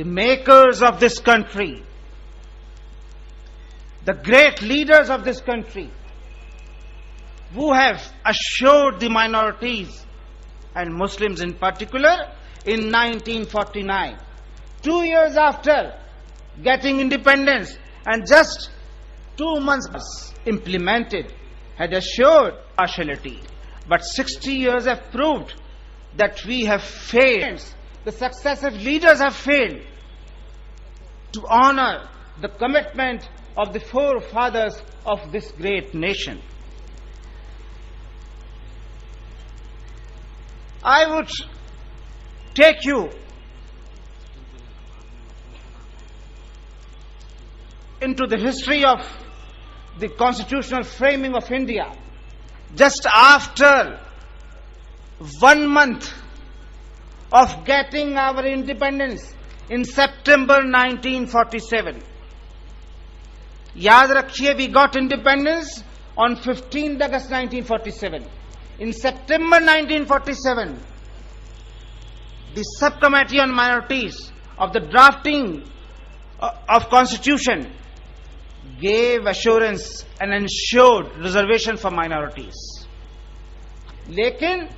the makers of this country, the great leaders of this country, who have assured the minorities and Muslims in particular in 1949, 2 years after getting independence and just 2 months implemented, had assured partiality. But 60 years have proved that we have failed. The successive leaders have failed to honor the commitment of the forefathers of this great nation. I would take you into the history of the constitutional framing of India. Just after 1 month of getting our independence in September 1947. Yaad rakhiye, we got independence on 15th August 1947. In September 1947, the subcommittee on minorities of the drafting of constitution gave assurance and ensured reservation for minorities. लेकिन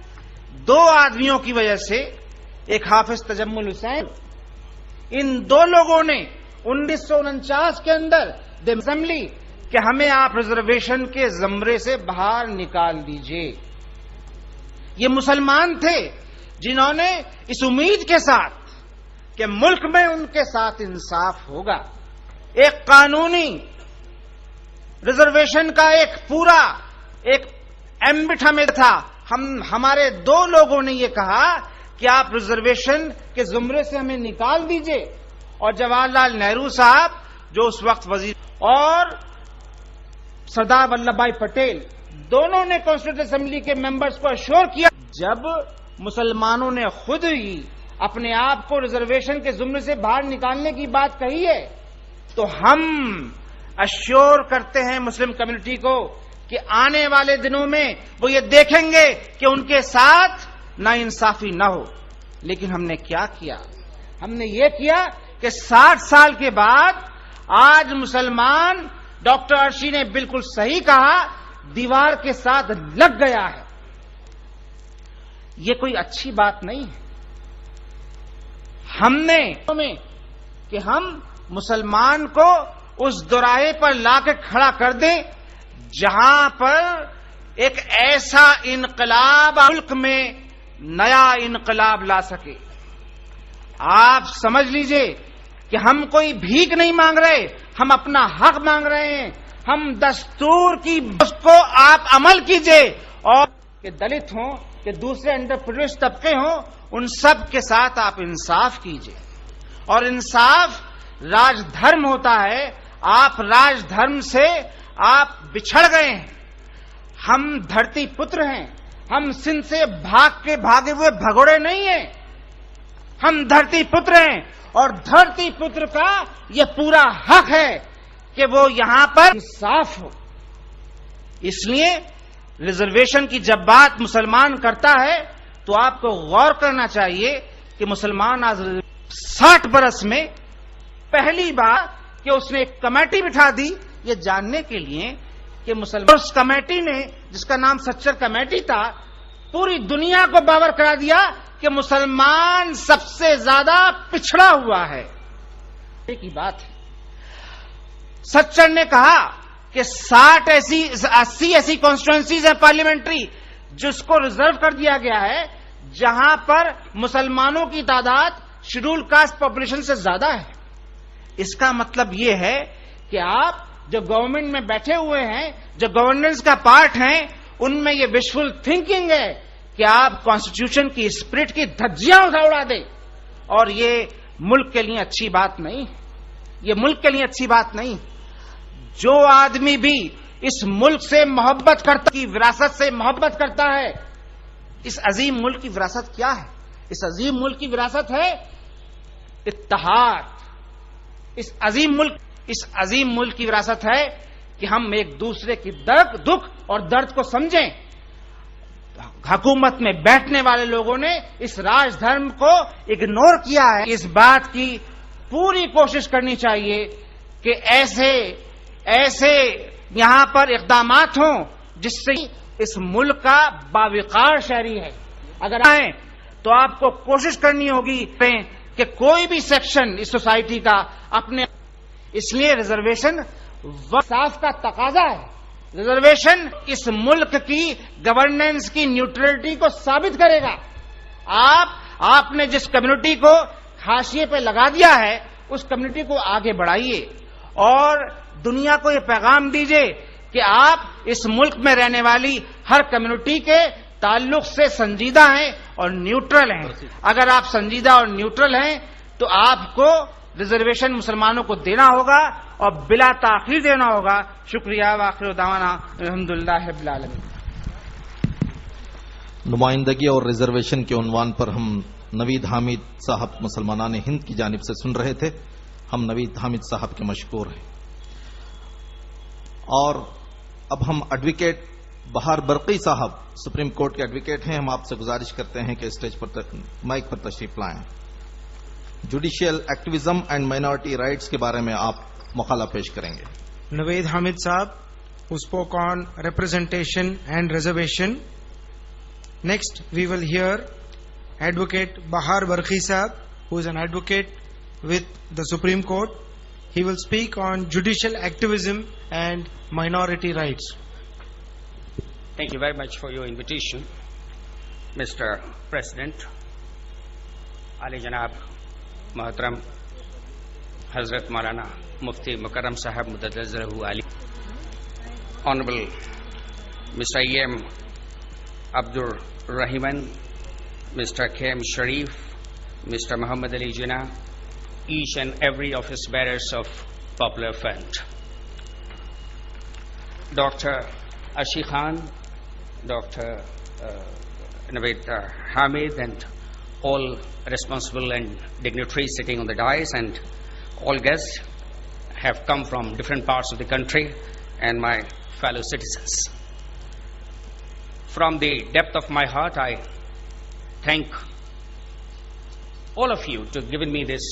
2 आदमियों की वजह से, एक हाफिज तजम्मुल हुसैन, इन 2 लोगों ने 1949 के अंदर द असेंबली कि हमें आप रिजर्वेशन के जमरे से बाहर निकाल दीजिए। ये मुसलमान थे जिन्होंने इस उम्मीद के साथ कि मुल्क में उनके साथ इंसाफ होगा, एक कानूनी रिजर्वेशन का एक पूरा एक एम्बिट हमें था। हमारे 2 लोगों ने ये कहा कि आप रिजर्वेशन के जुमरे से हमें निकाल दीजिए, और जवाहरलाल नेहरू साहब जो उस वक्त वजीर और सरदार वल्लभ भाई पटेल दोनों ने कॉन्स्टिट्यूएंट असेंबली के मेंबर्स को अश्योर किया। जब मुसलमानों ने खुद ही अपने आप को रिजर्वेशन के जुमरे से बाहर निकालने की बात कही है, तो हम अश्योर करते हैं मुस्लिम कम्युनिटी को कि आने वाले दिनों में वो ये देखेंगे कि उनके साथ नाइंसाफी न हो। लेकिन हमने क्या किया? हमने ये किया कि 60 साल के बाद आज मुसलमान, डॉक्टर अर्शी ने बिल्कुल सही कहा, दीवार के साथ लग गया है। ये कोई अच्छी बात नहीं है। हमने कि हम मुसलमान को उस दोराहे पर लाकर खड़ा कर दें जहां पर एक ऐसा इनकलाब मुल्क में नया इनकलाब ला सके। आप समझ लीजिए कि हम कोई भीख नहीं मांग रहे, हम अपना हक मांग रहे हैं। हम दस्तूर की उसको आप अमल कीजिए, और कि दलित हों कि दूसरे अंडर प्रिविलेज्ड तबके हों, उन सब के साथ आप इंसाफ कीजिए। और इंसाफ राजधर्म होता है। आप राजधर्म से आप बिछड़ गए हैं। हम धरती पुत्र हैं, हम सिंध से भागे हुए भगोड़े नहीं हैं। हम धरती पुत्र हैं, और धरती पुत्र का यह पूरा हक है कि वो यहां पर इंसाफ हो। इसलिए रिजर्वेशन की जब बात मुसलमान करता है तो आपको गौर करना चाहिए कि मुसलमान आज 60 बरस में पहली बार कि उसने एक कमेटी बिठा दी ये जानने के लिए कि मुसलमान, उस कमेटी ने जिसका नाम सच्चर कमेटी था, पूरी दुनिया को बावर करा दिया कि मुसलमान सबसे ज्यादा पिछड़ा हुआ है। एक ही बात है। सच्चर ने कहा कि 80 ऐसी कॉन्स्टिट्यूएंसीज है पार्लियामेंट्री जिसको रिजर्व कर दिया गया है, जहां पर मुसलमानों की तादाद शेड्यूल कास्ट पॉपुलेशन से ज्यादा है। इसका मतलब यह है कि आप जो गवर्नमेंट में बैठे हुए हैं, जो गवर्नेंस का पार्ट हैं, उनमें यह विशफुल थिंकिंग है कि आप कॉन्स्टिट्यूशन की स्पिरिट की धज्जियां उड़ा दें, और ये मुल्क के लिए अच्छी बात नहीं। ये मुल्क के लिए अच्छी बात नहीं। जो आदमी भी इस मुल्क से मोहब्बत करता, की विरासत से मोहब्बत करता है, इस अजीम मुल्क की विरासत क्या है? इस अजीम मुल्क की विरासत है इत्तेहाद। इस अजीम मुल्क की विरासत है कि हम एक दूसरे की दुख और दर्द को समझें। हुकूमत में बैठने वाले लोगों ने इस राजधर्म को इग्नोर किया है। इस बात की پوری کوشش کرنی چاہیے کہ ایسے یہاں پر اقدامات ہوں جس سے اس ملک کا باوقار شہری ہے. اگر آئیں تو آپ کو کوشش کرنی ہوگی کہ کوئی بھی سیکشن اس سوسائٹی کا اپنے، اس لیے ریزرویشن صاف کا تقاضا ہے. ریزرویشن اس ملک کی گورننس کی نیوٹرلٹی کو ثابت کرے گا. آپ نے جس کمیونٹی کو حاشیے پہ لگا دیا ہے اس کمیونٹی کو آگے بڑھائیے اور دنیا کو یہ پیغام دیجیے کہ آپ اس ملک میں رہنے والی ہر کمیونٹی کے تعلق سے سنجیدہ ہیں اور نیوٹرل ہیں. اگر آپ سنجیدہ اور نیوٹرل ہیں تو آپ کو ریزرویشن مسلمانوں کو دینا ہوگا اور بلا تاخیر دینا ہوگا. شکریہ. وآخر دعوانا الحمدللہ رب العالمین. نمائندگی اور ریزرویشن کے عنوان پر ہم نوید حامد صاحب مسلمانان ہند کی جانب سے سن رہے تھے. ہم نوید حامد صاحب کے مشکور ہیں. اور اب ہم ایڈوکیٹ بہار برقی صاحب سپریم کورٹ کے ایڈوکیٹ ہیں. ہم آپ سے گزارش کرتے ہیں کہ اسٹیج پر مائک پر تشریف لائیں. Judicial activism and minority rights کے بارے میں آپ مقالہ پیش کریں گے. Naveed Hamid Saab, who spoke on representation and reservation. Next, we will hear Advocate Bahar Barkhi Saab, who is an advocate with the Supreme Court. He will speak on judicial activism and minority rights. Thank you very much for your invitation, Mr. President. Ali Janab Muhtaram Hazrat Maulana Mufti Mukarram Sahab Mudaddazarahu Ali, Honorable Mr. E.M. Abdur Rahiman, Mr. K.M. Sharif, Mr. Muhammad Ali Jinnah, each and every office bearers of Popular Front, Dr. Ashi Khan, Dr. Naveed Hamid, and all responsible and dignitaries sitting on the dais, and all guests have come from different parts of the country, and my fellow citizens. From the depth of my heart, I thank all of you to giving me this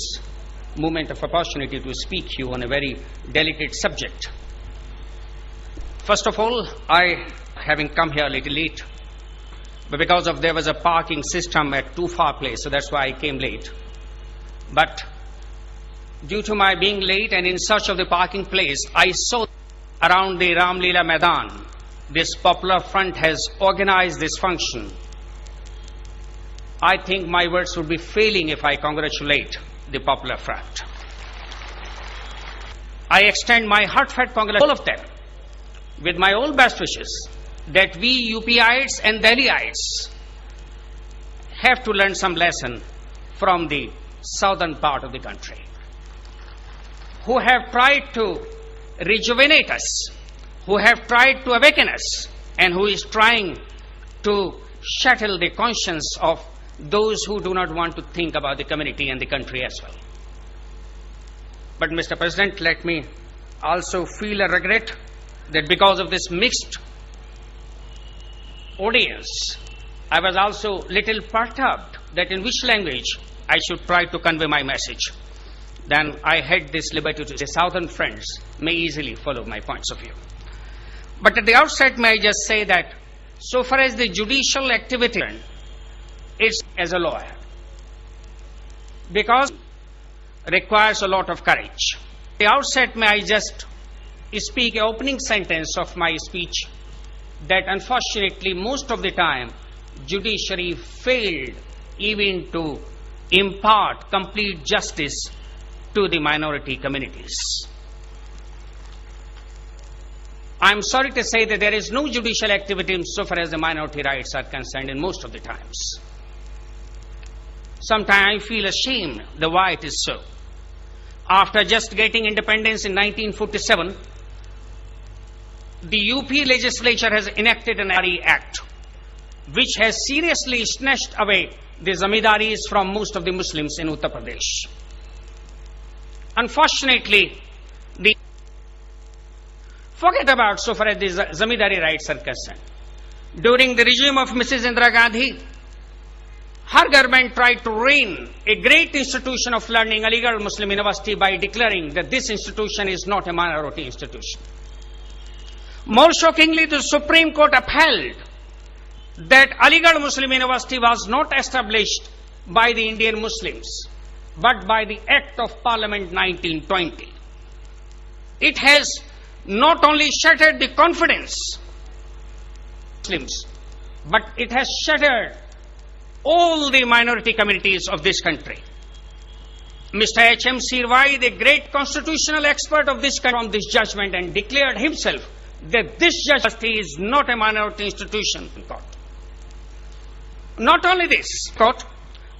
moment of opportunity to speak to you on a very delicate subject. First of all, I, having come here a little late, but because of there was a parking system at too far place, so that's why I came late. But due to my being late and in search of the parking place, I saw around the Ram Leela Maidan, this Popular Front has organized this function. I think my words would be failing if I congratulate the Popular Front. I extend my heartfelt congratulations to all of them with my all best wishes that we UPites and Delhiites have to learn some lesson from the southern part of the country, who have tried to rejuvenate us, who have tried to awaken us, and who is trying to shuttle the conscience of those who do not want to think about the community and the country as well. But Mr. President, let me also feel a regret that because of this mixed audience, I was also little perturbed that in which language I should try to convey my message. Then I had this liberty to say southern friends may easily follow my points of view. But at the outset, may I just say that so far as the judicial activity, it's as a lawyer, because it requires a lot of courage. At the outset, may I just speak an opening sentence of my speech that unfortunately most of the time judiciary failed even to impart complete justice to the minority communities. I am sorry to say that there is no judicial activity so far as the minority rights are concerned in most of the times. Sometimes I feel ashamed that why it is so. After just getting independence in 1947, the UP legislature has enacted an Act which has seriously snatched away the Zamidaris from most of the Muslims in Uttar Pradesh. Unfortunately, forget about so far as the Zamindari rights are concerned. During the regime of Mrs. Indira Gandhi, her government tried to ruin a great institution of learning, Aligarh Muslim University, by declaring that this institution is not a minority institution. More shockingly, the Supreme Court upheld that Aligarh Muslim University was not established by the Indian Muslims, but by the Act of Parliament 1920. It has not only shattered the confidence of Muslims, but it has shattered all the minority communities of this country. Mr. H.M. Sirwai, the great constitutional expert of this country, on this judgment and declared himself that this university is not a minority institution. Not only this, court,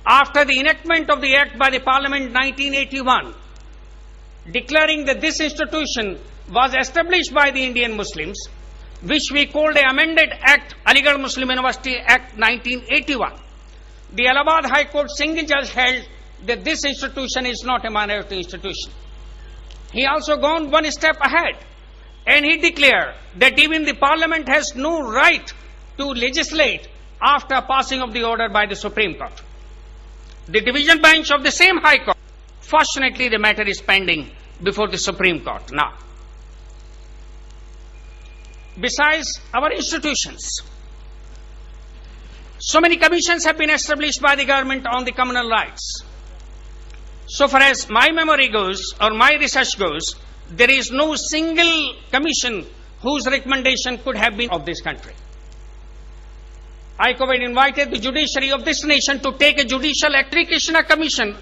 after the enactment of the Act by the Parliament 1981, declaring that this institution was established by the Indian Muslims, which we called the amended Act, Aligarh Muslim University Act 1981, the Allahabad High Court single judge held that this institution is not a minority institution. He also gone one step ahead, and he declared that even the Parliament has no right to legislate after passing of the order by the Supreme Court. The division bench of the same High Court, fortunately the matter is pending before the Supreme Court now. Besides our institutions, so many commissions have been established by the government on the communal rights. So far as my memory goes, or my research goes, there is no single commission whose recommendation could have been of this country. I had invited the judiciary of this nation to take a judicial Krishna commission.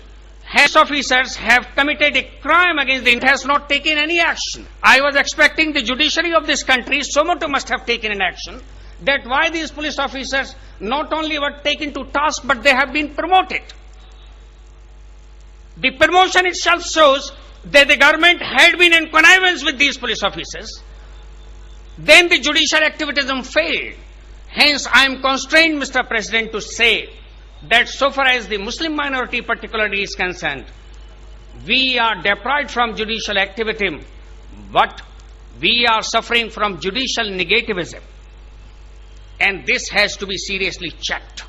Heads officers have committed a crime against the has not taken any action. I was expecting the judiciary of this country, Somoto must have taken an action, that why these police officers not only were taken to task, but they have been promoted. The promotion itself shows that the government had been in connivance with these police officers. Then the judicial activism failed. Hence, I am constrained, Mr. President, to say that so far as the Muslim minority particularly is concerned, we are deprived from judicial activism, but we are suffering from judicial negativism. And this has to be seriously checked,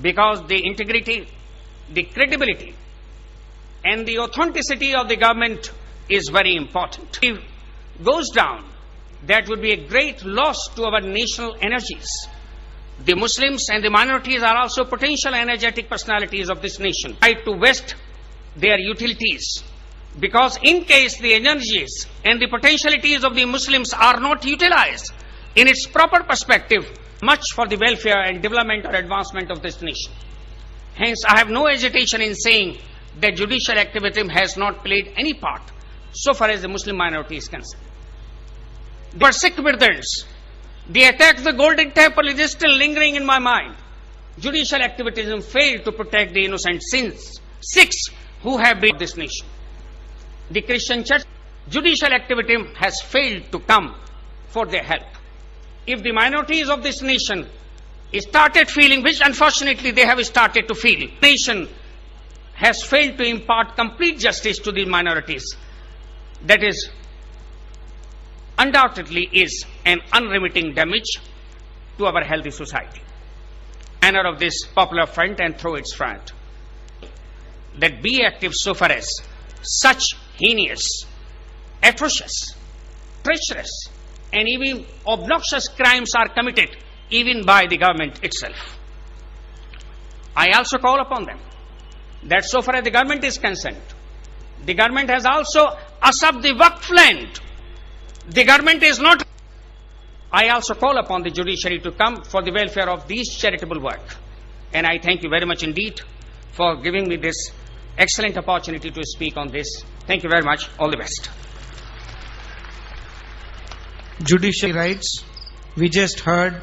because the integrity, the credibility, and the authenticity of the government is very important. If it goes down, that would be a great loss to our national energies. The Muslims and the minorities are also potential energetic personalities of this nation. Try to waste their utilities, because in case the energies and the potentialities of the Muslims are not utilized in its proper perspective, much for the welfare and development or advancement of this nation. Hence, I have no hesitation in saying that judicial activism has not played any part so far as the Muslim minority is concerned. The Sikh brothers, the attack of the Golden Temple is still lingering in my mind. Judicial activism failed to protect the innocent Sikhs who have been this nation. The Christian Church, judicial activism has failed to come for their help. If the minorities of this nation started feeling, which unfortunately they have started to feel, the nation has failed to impart complete justice to the minorities, that is undoubtedly is an unremitting damage to our healthy society. Manner of this popular front and through its front, that be active so far as such heinous, atrocious, treacherous, and even obnoxious crimes are committed even by the government itself. I also call upon them that so far as the government is concerned, the government has also usurped the Waqf land. The government is not. I also call upon the judiciary to come for the welfare of these charitable work. And I thank you very much indeed for giving me this excellent opportunity to speak on this. Thank you very much. All the best. Judicial rights, we just heard